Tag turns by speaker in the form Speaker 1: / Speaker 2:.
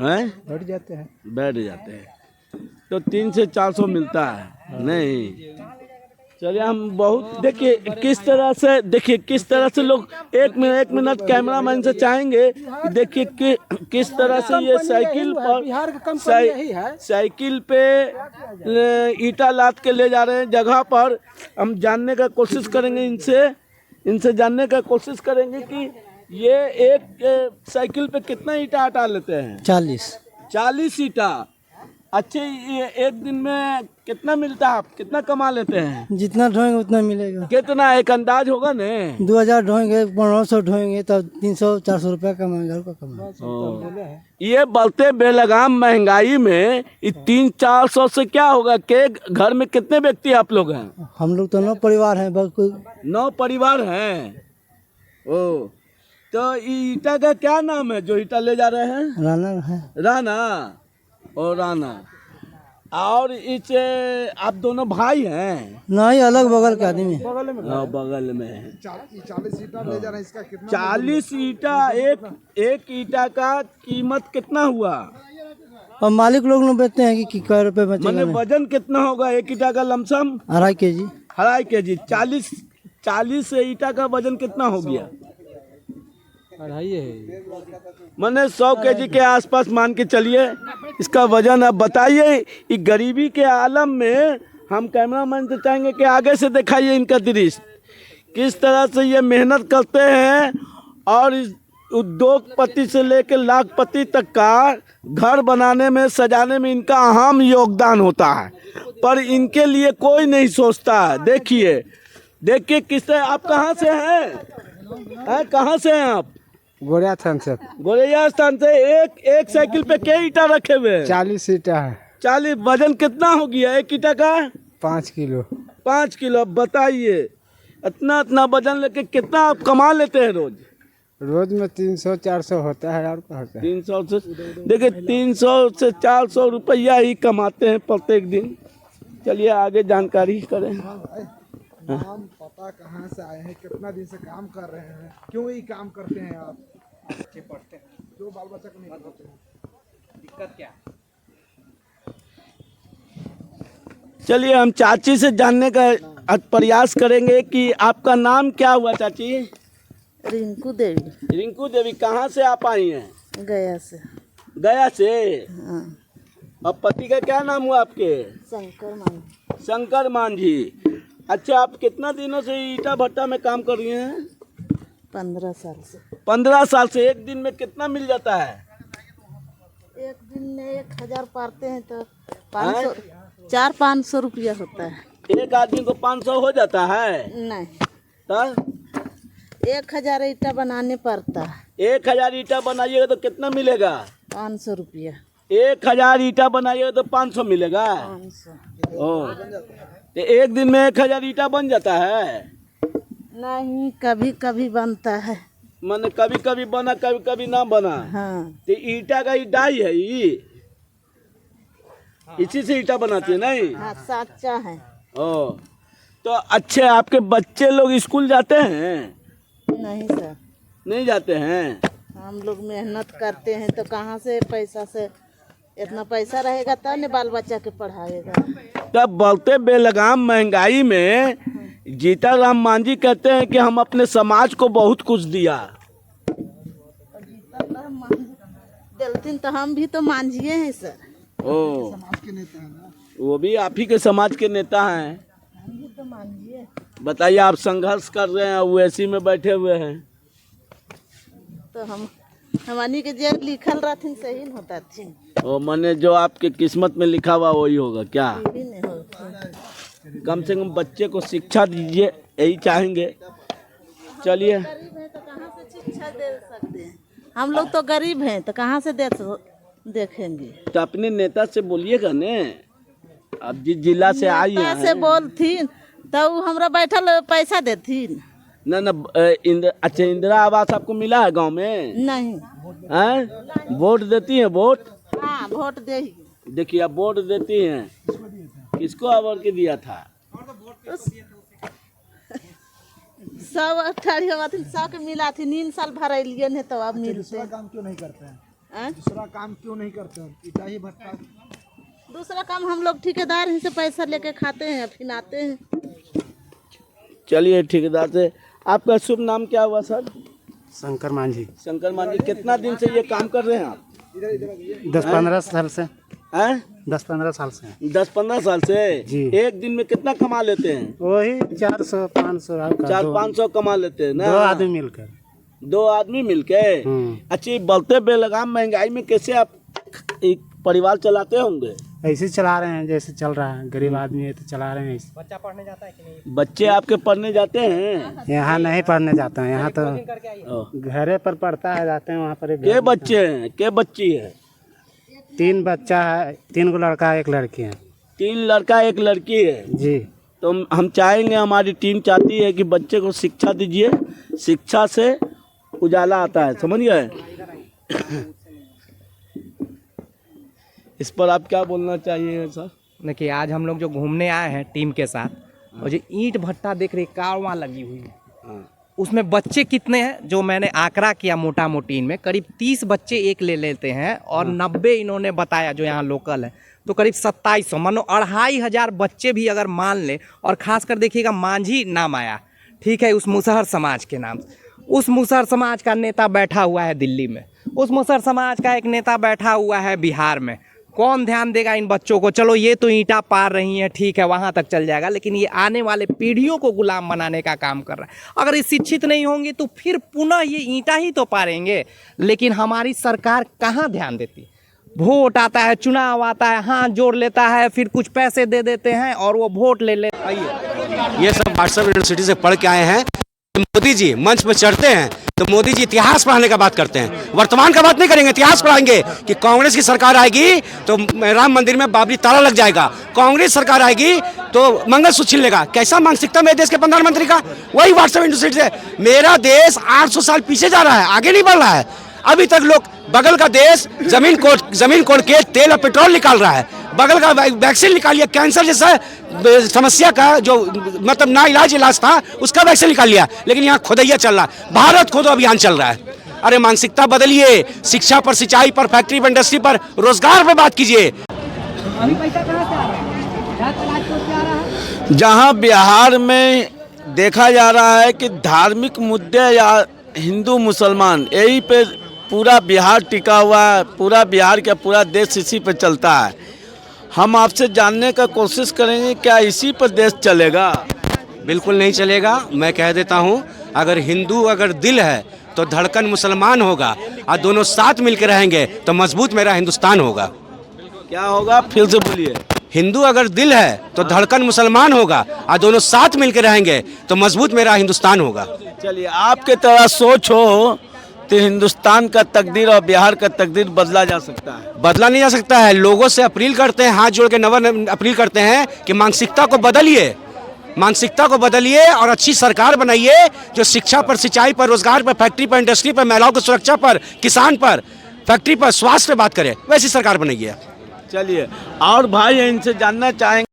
Speaker 1: हैं?
Speaker 2: बैठ जाते हैं।
Speaker 1: बैठ जाते हैं तो 300 से 400 मिलता है नहीं। चलिए हम बहुत देखिए किस तरह से लोग एक मिनट कैमरा मैन से चाहेंगे कि देखिए कि किस तरह से ये साइकिल पर
Speaker 2: बिहार का कंपनी यही है।
Speaker 1: साइकिल पे ईटा लाद के ले जा रहे हैं जगह पर। हम जानने का कोशिश करेंगे इनसे जानने का कोशिश करेंगे कि ये एक साइकिल पे कितना ईटा हटा लेते हैं। 40 ईटा। अच्छे, ये एक दिन में कितना मिलता है, आप कितना कमा लेते हैं?
Speaker 3: जितना ढोएंगे उतना मिलेगा।
Speaker 1: कितना एक अंदाज होगा ने?
Speaker 3: 2000 ढोएंगे 1500 ढोएंगे तब 300-400 रुपया कमाएंगे। घर का कमाएंगे।
Speaker 1: ये बढ़ते बेलगाम महंगाई में 300-400 से क्या होगा? के घर में कितने व्यक्ति आप लोग हैं?
Speaker 3: हम लोग तो 9 परिवार हैं, बस कोई
Speaker 1: 9 परिवार हैं। ओ तो ईटा का क्या नाम है जो ईटा ले जा रहे हैं?
Speaker 3: राना है।
Speaker 1: राना। और इस आप दोनों भाई हैं?
Speaker 3: नहीं, अलग बगल के आदमी है।
Speaker 1: बगल में
Speaker 2: 40 ईटा ले जा रहे हैं। इसका कितना?
Speaker 1: 40 ईटा। एक ईटा का कीमत कितना हुआ?
Speaker 3: और मालिक लोग बेचते हैं कि क्या रुपए बचेगा।
Speaker 1: मैंने वजन कितना होगा एक ईटा का? Lump sum
Speaker 3: 2.5 KG.
Speaker 1: 2.5 केजी। 40 ईटा का वजन कितना हो गया?
Speaker 2: 2.5 है।
Speaker 1: मैंने 100 केजी के आसपास मान के चलिए इसका वजन। अब बताइए ये गरीबी के आलम में हम कैमरामैन से चाहेंगे कि आगे से दिखाइए इनका दृश्य, किस तरह से ये मेहनत करते हैं और इस उद्योगपति से लेकर लाखपति तक का घर बनाने में, सजाने में इनका अहम योगदान होता है, पर इनके लिए कोई नहीं सोचता है। देखिए किस तरह। आप कहाँ से हैं? कहाँ से हैं आप?
Speaker 2: गोरिया थान से।
Speaker 1: गोरैया स्थान से। एक साइकिल पे क्या ईटा रखे हुए हैं?
Speaker 2: 40 ईटा है।
Speaker 1: 40। वजन कितना हो गया एक ईटा का?
Speaker 2: 5 किलो।
Speaker 1: 5 किलो। अब बताइए इतना वजन लेके कितना आप कमा लेते हैं रोज
Speaker 2: में 300-400 होता है। और क्या होता है?
Speaker 1: 300 से देखिए 300 से 400 रुपया ही कमाते हैं प्रत्येक दिन। चलिए आगे जानकारी करें।
Speaker 2: नाम पता, कहाँ से आए हैं, कितना दिन से काम कर रहे हैं, क्यों ये काम करते हैं आप? बच्चे पढ़ते हैं, जो बाल बच्चा को नहीं पढ़ते हैं, दिक्कत क्या?
Speaker 1: चलिए हम चाची से जानने का प्रयास करेंगे कि आपका नाम क्या हुआ चाची?
Speaker 4: रिंकू देवी।
Speaker 1: रिंकू देवी। कहाँ से आप आई हैं?
Speaker 4: गया से।
Speaker 1: गया से।
Speaker 4: हाँ।
Speaker 1: अब पति का क्या नाम हुआ आपके? शंकर मांझी। अच्छा, आप कितना दिनों से ईटा भट्टा में काम कर रही हैं?
Speaker 4: 15 साल से।
Speaker 1: 15 साल से। एक दिन में कितना मिल जाता है?
Speaker 4: एक दिन में 1000 पारते हैं तो 500 400-500 रुपया होता है।
Speaker 1: एक आदमी को 500 हो जाता है?
Speaker 4: नहीं,
Speaker 1: तो
Speaker 4: 1000 ईटा बनाने पड़ता है।
Speaker 1: 1000 ईटा बनाइएगा तो कितना मिलेगा?
Speaker 4: 500 रुपया।
Speaker 1: 1000 ईटा बनाइएगा तो 500 मिलेगा।
Speaker 4: 500।
Speaker 1: तो एक दिन में 1000 ईटा बन जाता है?
Speaker 4: नहीं, कभी कभी बनता है।
Speaker 1: मैंने कभी कभी बना, कभी कभी ना बना।
Speaker 4: हाँ।
Speaker 1: तो ईटा का डाई है ये, इसी से ईटा बनाती है नहीं?
Speaker 4: हाँ, साचा है।
Speaker 1: ओ तो अच्छे, आपके बच्चे लोग स्कूल जाते हैं?
Speaker 4: नहीं सर,
Speaker 1: नहीं जाते हैं।
Speaker 4: हम लोग मेहनत करते हैं तो कहाँ से पैसा से इतना पैसा रहेगा तब न बाल बच्चा के पढ़ाएगा।
Speaker 1: तब बढ़ते बेलगाम महंगाई में जीताराम मांझी कहते हैं कि हम अपने समाज को बहुत कुछ दिया।
Speaker 4: दिलथिन तो हम भी तो मांझिए हैं सर।
Speaker 1: ओ
Speaker 2: समाज के नेता हैं ना?
Speaker 1: वो भी आप ही के समाज के नेता हैं।
Speaker 4: हम भी तो मांझिए।
Speaker 1: बताइए, आप संघर्ष कर रहे हैं, यूएससी में बैठे हुए हैं।
Speaker 4: तो हमनी के जो लिखल रहथिन सही न होता थी।
Speaker 1: ओ मने जो आपके किस्मत में लिखा हुआ वही होगा क्या?
Speaker 4: भी नहीं होता।
Speaker 1: कम से कम बच्चे को शिक्षा दीजिए, यही चाहेंगे। चलिए।
Speaker 4: गरीब हैं तो कहाँ से शिक्षा दे सकते हैं? हम लोग तो गरीब हैं तो कहाँ से देखेंगे?
Speaker 1: तो अपने नेता से बोलिएगा ने, अब जिस जिला से आई हैं।
Speaker 4: पैसे बोलथिन तो वो हमरा बैठल पैसा देथिन।
Speaker 1: ना अच्छा, इंदिरा आवास आपको मिला है गांव में?
Speaker 4: नहीं।
Speaker 1: हैं? वोट देती हैं? वोट?
Speaker 4: हाँ, वोट दे।
Speaker 1: देखिए, आप वोट देती हैं, किसको आवर के दिया था?
Speaker 4: 100 अठारह 100 के मिला थी। 3 साल भरलिए ने तो अब मिलते।
Speaker 2: काम क्यों नहीं करते हैं?
Speaker 4: हाँ?
Speaker 2: दूसरा काम क्यों नहीं करते हैं? ईटा ही भट्टा।
Speaker 4: दूसरा काम हम लोग ठेकेदार ही से पैसा लेके खाते हैं फिर आते हैं।
Speaker 1: चलिए ठेकेदार से। आपका शुभ नाम क्या हुआ सर?
Speaker 3: शंकर मांझी।
Speaker 1: शंकर मांझी, कितना दिन से ये काम कर रहे हैं आप?
Speaker 3: 10-15 साल से।
Speaker 1: हैं?
Speaker 3: 10-15 साल से।
Speaker 1: 10-15 साल से
Speaker 3: जी।
Speaker 1: एक दिन में कितना कमा लेते हैं?
Speaker 3: वही 400-500।
Speaker 1: 400-500 कमा लेते हैं ना?
Speaker 3: 2 आदमी मिलकर।
Speaker 1: 2 आदमी मिलके। अच्छा, ये बढ़ते बेलगाम महंगाई में कैसे आप एक परिवार चलाते होंगे?
Speaker 3: ऐसे ही चला रहे हैं जैसे चल रहा है, गरीब आदमी है तो चला रहे हैं ऐसे। बच्चा पढ़ने जाता है कि नहीं?
Speaker 1: बच्चे आपके पढ़ने जाते हैं?
Speaker 3: यहाँ नहीं पढ़ने जाते हैं, यहाँ तो घरे पर पढ़ता है, जाते हैं वहाँ पर।
Speaker 1: के बच्चे हैं, के बच्ची है?
Speaker 3: 3 बच्चा है, 3 को लड़का 1 लड़की है।
Speaker 1: 3 लड़का 1 लड़की है
Speaker 3: जी।
Speaker 1: तो हम चाहेंगे, हमारी टीम चाहती है कि बच्चे को शिक्षा दीजिए। शिक्षा से उजाला आता है, समझ गए? इस पर आप क्या बोलना चाहिए सर?
Speaker 5: देखिए, आज हम लोग जो घूमने आए हैं टीम के साथ, और जो ईंट भट्टा देख रहे कारवां लगी हुई है, उसमें बच्चे कितने हैं जो मैंने आंकड़ा किया मोटा मोटी, इनमें करीब 30 बच्चे एक ले लेते हैं और 90 इन्होंने बताया जो यहाँ लोकल है, तो करीब 2700, मानो 2500 बच्चे भी अगर मान ले। और खासकर देखिएगा मांझी नाम आया, ठीक है, उस मुसहर समाज के नाम। उस मुसहर समाज का नेता बैठा हुआ है दिल्ली में, उस मुसहर समाज का एक नेता बैठा हुआ है बिहार में। कौन ध्यान देगा इन बच्चों को? चलो ये तो ईंटा पार रही हैं, ठीक है, वहाँ तक चल जाएगा, लेकिन ये आने वाले पीढ़ियों को गुलाम बनाने का काम कर रहा है। अगर ये शिक्षित नहीं होंगे तो फिर पुनः ये ईंटा ही तो पारेंगे। लेकिन हमारी सरकार कहाँ ध्यान देती? वोट आता है, चुनाव आता है, हाथ जोड़ लेता है, फिर कुछ पैसे दे देते हैं और वो वोट ले लेते हैं।
Speaker 6: ये सब व्हाट्सएप यूनिवर्सिटी से पढ़ के आए हैं। मोदी जी मंच पर चढ़ते हैं तो मोदी जी इतिहास पढ़ाने का बात करते हैं, वर्तमान का बात नहीं करेंगे, इतिहास पढ़ाएंगे कि कांग्रेस की सरकार आएगी तो राम मंदिर में बाबरी ताला लग जाएगा, कांग्रेस सरकार आएगी तो मंगलसूत्र छीन लेगा। कैसा मानसिकता मेरे देश के प्रधानमंत्री का? वही व्हाट्सएप यूनिवर्सिटी से। मेरा देश 800 साल पीछे जा रहा है, आगे नहीं बढ़ रहा है। अभी तक लोग, बगल का देश जमीन कोड़ के तेल और पेट्रोल निकाल रहा है, बगल का वैक्सीन निकाल लिया, कैंसर जैसा समस्या का जो मतलब ना इलाज था उसका वैक्सीन निकाल लिया, लेकिन यहाँ खुदैया चल रहा है, भारत खोदो अभियान चल रहा है। अरे मानसिकता बदलिए, शिक्षा पर, सिंचाई पर, फैक्ट्री पर, इंडस्ट्री पर, रोजगार पर बात कीजिए।
Speaker 1: जहाँ बिहार में देखा जा रहा है कि धार्मिक मुद्दे या हिंदू मुसलमान, यही पे पूरा बिहार टिका हुआ है, पूरा बिहार का पूरा देश इसी पे चलता है। हम आपसे जानने का कोशिश करेंगे, क्या इसी पर देश चलेगा?
Speaker 6: बिल्कुल नहीं चलेगा। मैं कह देता हूँ, अगर हिंदू अगर दिल है तो धड़कन मुसलमान होगा, और दोनों साथ मिलकर रहेंगे तो मजबूत मेरा हिंदुस्तान होगा।
Speaker 1: क्या होगा? फिर से बोलिए।
Speaker 6: हिंदू अगर दिल है तो धड़कन मुसलमान होगा, और दोनों साथ मिलकर रहेंगे तो मजबूत मेरा हिंदुस्तान होगा।
Speaker 1: चलिए, आपके तरह सोच हो तो हिंदुस्तान का तकदीर और बिहार का तकदीर बदला जा सकता है?
Speaker 6: बदला नहीं जा सकता है। लोगों से अपील करते हैं, हाथ जोड़ के नवन अपील करते हैं कि मानसिकता को बदलिए, मानसिकता को बदलिए और अच्छी सरकार बनाइए जो शिक्षा पर, सिंचाई पर, रोजगार पर, फैक्ट्री पर, इंडस्ट्री पर, महिलाओं की सुरक्षा पर, किसान पर, फैक्ट्री पर, स्वास्थ्य पर बात करे, वैसी सरकार बनाइए।
Speaker 1: चलिए, और भाई इनसे जानना चाहेंगे।